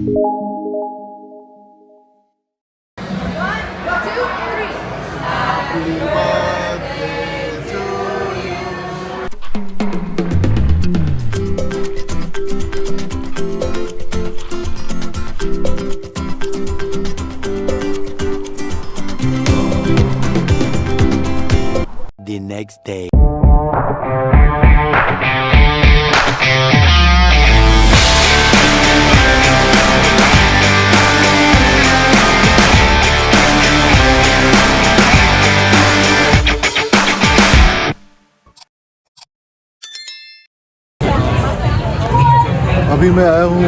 The next day. अभी मैं आया हूँ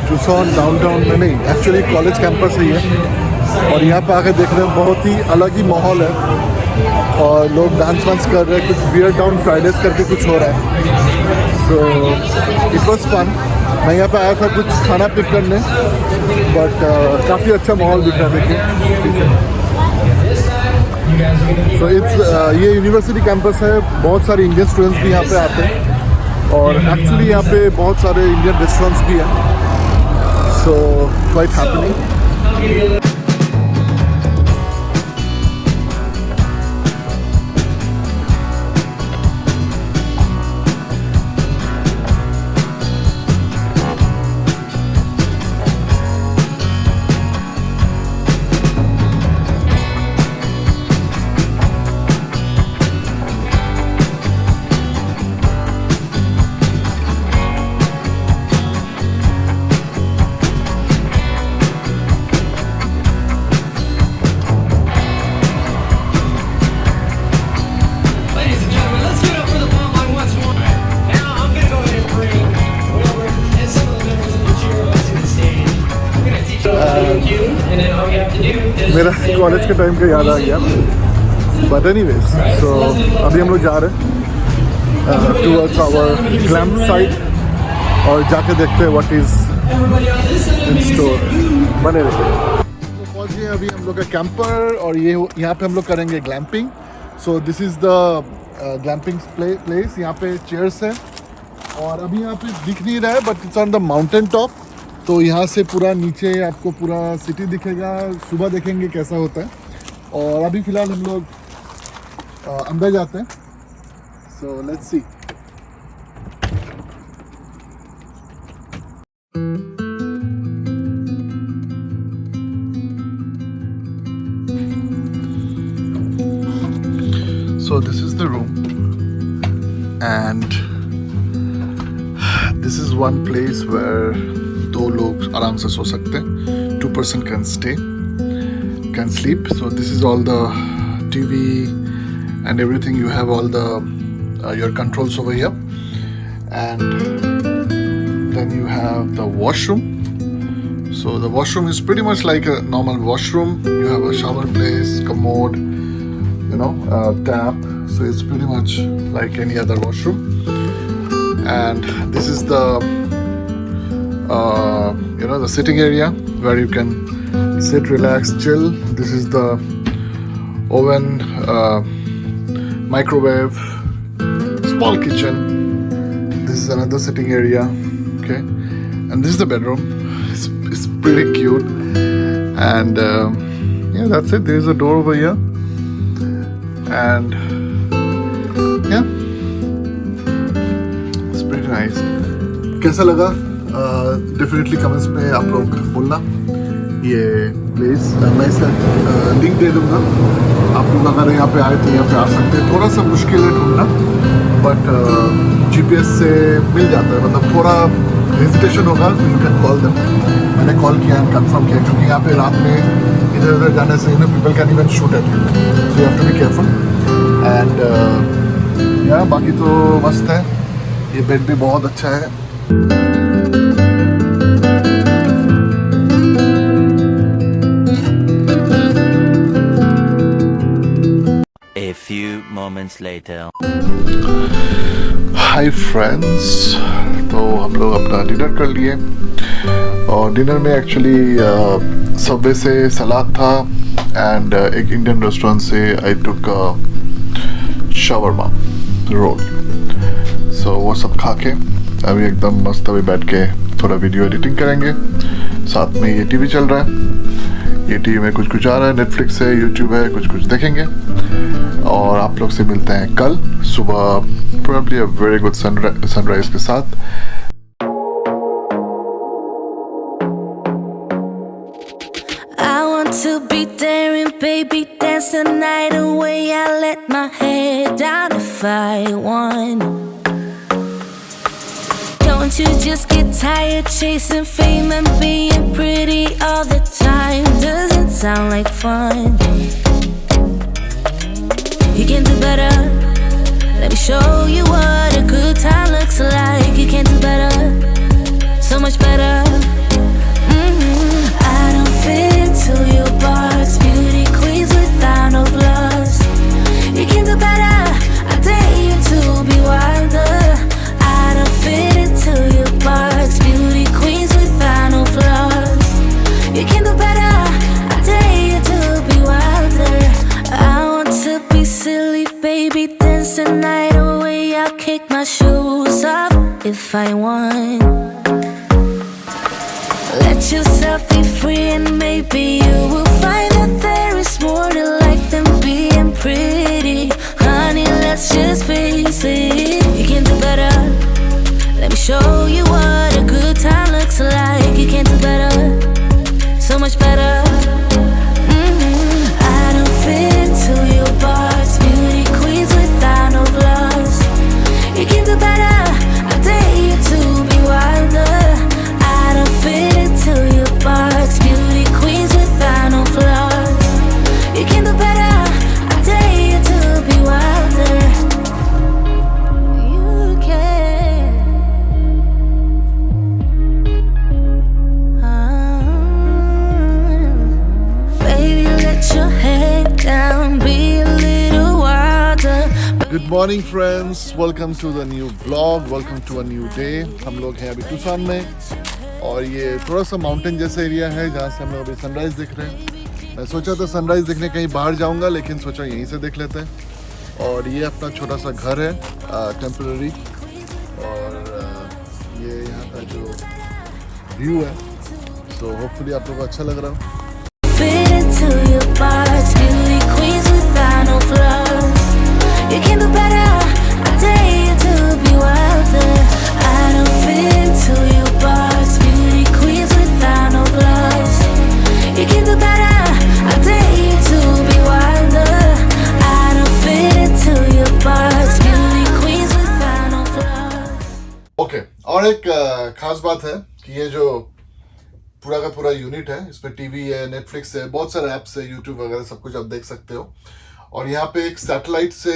TUCSON डाउनटाउन में, नहीं एक्चुअली कॉलेज कैंपस ही है और यहाँ पे आके देख रहे हैं बहुत ही अलग ही माहौल है और लोग डांस वांस कर रहे हैं, कुछ बियर डाउन फ्राइडेज करके कुछ हो रहा है। So it was fun. मैं यहाँ पे आया था कुछ खाना पिक करने, बट काफ़ी अच्छा माहौल दिख रहा है, देखिए। सो ये यूनिवर्सिटी कैंपस है, बहुत सारे इंडियन स्टूडेंट्स भी यहाँ पे आते हैं और एक्चुअली यहाँ पे बहुत सारे इंडियन रेस्टोरेंट्स भी हैं, सो क्वाइट हैपनिंग। मेरा कॉलेज के टाइम का याद आ गया, बट एनीवेज सो अभी हम लोग जा रहे हैं टूवर्ड्स आवर ग्लैम्प साइट और जाके देखते हैं व्हाट इज इन स्टोर। बने रहते हैं। तो पहुँच गए अभी हम लोग का कैंपर और ये यहाँ पे हम लोग करेंगे glamping. So this is the glamping place. यहाँ पे चेयर्स है और अभी यहाँ पे दिख नहीं रहा है, but it's on the mountain top. तो यहाँ से पूरा नीचे आपको पूरा सिटी दिखेगा, सुबह देखेंगे कैसा होता है। और अभी फ़िलहाल हम लोग अंदर जाते हैं, so let's see. So this is the room and this is one place where दो लोग आराम से सो सकते हैं। 2 person can stay, can sleep. So this is all the TV and everything. You have all the your controls over here, and then you have the washroom. So the washroom is pretty much like a normal washroom. You have a shower place, commode, tap. So it's pretty much like any other washroom. And this is the the sitting area where you can sit, relax, chill. This is the oven, microwave, small kitchen. This is another sitting area. Okay, and this is the bedroom. It's pretty cute. And yeah, that's it. There is a door over here. And yeah, it's pretty nice. कैसा लगा? Definitely comments में आप लोग बोलना। ये place मैं इसका link दे दूँगा, आप लोग अगर यहाँ पे आए तो यहाँ पे आ सकते हैं। थोड़ा सा मुश्किल है ढूंढना, बट GPS से मिल जाता है। मतलब थोड़ा हेजिटेशन होगा, यू कैन कॉल देम। मैंने कॉल किया एंड कंफर्म किया, क्योंकि यहाँ पे रात में इधर उधर जाने से people can even shoot at you, so you have to be careful. And यार बाकी तो मस्त है। ये बेड भी बहुत अच्छा है। A few moments later. Hi friends, तो हम लोग अपना डिनर कर लिए और डिनर में एक्चुअली सबवे से सलाद था एंड एक इंडियन रेस्टोरेंट से आई टुक शावरमा रोल। सो वो सब खा के अभी एकदम मस्त अभी बैठ के थोड़ा वीडियो एडिटिंग करेंगे। साथ में ये टीवी चल रहा है। ये टीवी में कुछ आ रहा है, नेटफ्लिक्स है, यूट्यूब है, कुछ देखेंगे। और आप लोग से मिलते हैं कल सुबह, probably a very good sunrise के साथ। To be daring, baby, dance the night away. I let my head down if I want. Don't you just get tired chasing fame and being pretty all the time? Doesn't sound like fun. You can do better. Let me show you what a good time looks like. You can do better, so much better. I don't fit into your box, beauty queens without no flaws. You can do better, I dare you to be wilder. I don't fit into your box, beauty queens without no flaws. You can do better, I dare you to be wilder. I want to be silly, baby, dance the night away. I'll kick my shoes off if I want. Let yourself be free and maybe you will find that there is more to life than being pretty. Honey, let's just face it. You can do better. Let me show you what a good time looks like. You can do better, so much better. I don't fit into your box, beauty queens without no flaws. You can do better, I dare you to be wilder. I don't fit into your box, beauty queens without no flaws. You can do better, I dare you to be wilder. You can. Baby, let your head down, be a little wilder. Good morning friends, welcome to the new blog, welcome to a new day. हम लोग हैं अभी TUCSON में और ये थोड़ा सा mountain जैसा एरिया है जहाँ से हम लोग अभी सनराइज़ देख रहे हैं। मैं सोचा था सनराइज़ देखने कहीं बाहर जाऊँगा, लेकिन सोचा यहीं से देख लेते हैं। और ये अपना छोटा सा घर है, टेम्पररी। और ये यहाँ का जो व्यू है, सो होपफुली आप लोगों को अच्छा लग रहा हो। Fit into your box, beauty queens without no flaws. You can do better, I dare you to be wilder. I don't fit into your box, beauty queens without no flaws. You can do better, I dare you to be wilder. I don't fit into your box, beauty queens without no flaws. Okay, और एक खास बात है कि ये जो पूरा का पूरा यूनिट है, इसमें टीवी है, नेटफ्लिक्स है, बहुत सारे ऐप्स है, यूट्यूब वगैरह सब कुछ आप देख सकते हो। और यहाँ पे एक सैटेलाइट से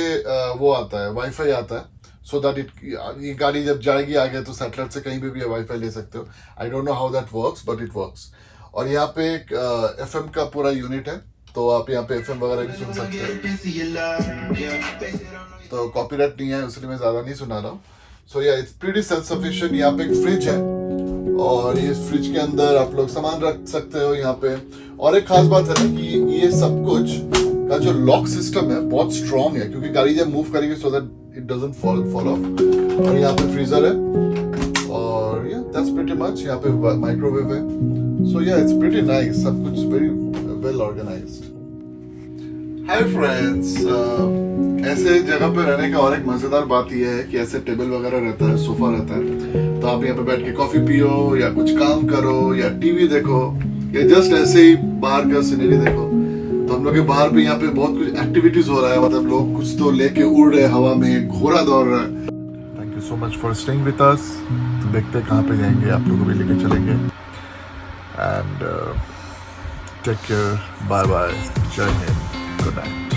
वो आता है, वाईफाई आता है, सो दैट ये गाड़ी जब जाएगी आगे तो सैटेलाइट से कहीं पे भी वाईफाई ले सकते हो। I don't know how that works, but it works. और यहाँ पे एक FM का पूरा यूनिट है, तो आप यहाँ पे FM वगैरह भी सुन सकते हो। तो कॉपीराइट नहीं है, इसलिए मैं ज़्यादा नहीं सुना रहा हूँ। सो या इट्स प्रीटी सेल्फ सफिशिएंट। यहाँ पे एक फ्रिज है और ये फ्रिज के अंदर आप लोग सामान रख सकते हो यहाँ पे। और एक खास बात है ना कि ये सब कुछ का जो लॉक सिस्टम है बहुत स्ट्रॉन्ग है, क्योंकि गाड़ी जब मूव करेगी so that it doesn't fall of. और यहाँ पे फ्रीजर है और या दैट्स प्रीटी मच। यहाँ पे माइक्रोवेव है, सो या इट्स प्रीटी नाइस, सब कुछ very well organised. Hi friends, ऐसे जगह पे रहने का और एक मजेदार बात यह है कि ऐसे टेबल वगैरह रहता है, सोफा रहता है, तो आप यहाँ पे बैठ के कॉफी पियो या कुछ काम करो या टीवी देखो या जस्ट ऐसे ही बाहर का सीनरी देखो। तो हम लोग के बाहर पे यहाँ पे बहुत कुछ एक्टिविटीज हो रहा है, मतलब लोग कुछ तो लेके उड़ रहे हवा में, घोड़ा दौड़ रहा है। Thank you so much for staying with us. तो देखते हैं कहाँ पे जाएंगे, आप लोगों को भी लेके चलेंगे। And take care, bye bye, जय हिंद, गुड नाइट।